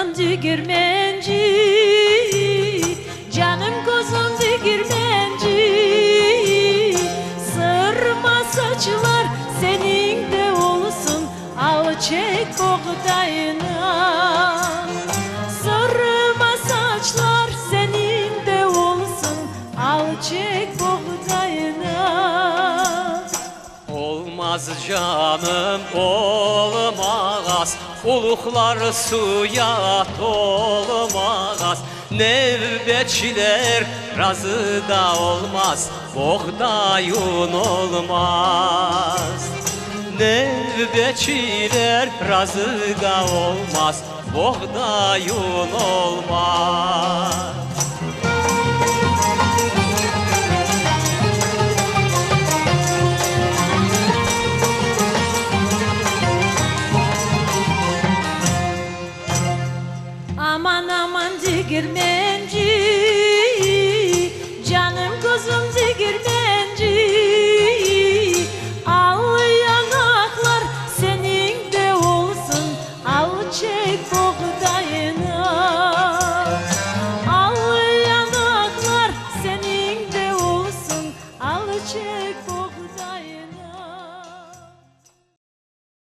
aman digirmenci, canım kuzum digirmenci. Sırma saçlar senin de olsun, al çek buğdayına. Sırma saçlar senin de olsun, al çek buğdayına. Olmaz canım olmaz, uluklar suya dolmaz. Nevbetçiler razı da olmaz, buğdayın olmaz. Nevbetçiler razı da olmaz, buğdayın olmaz. Aman aman digirmenci,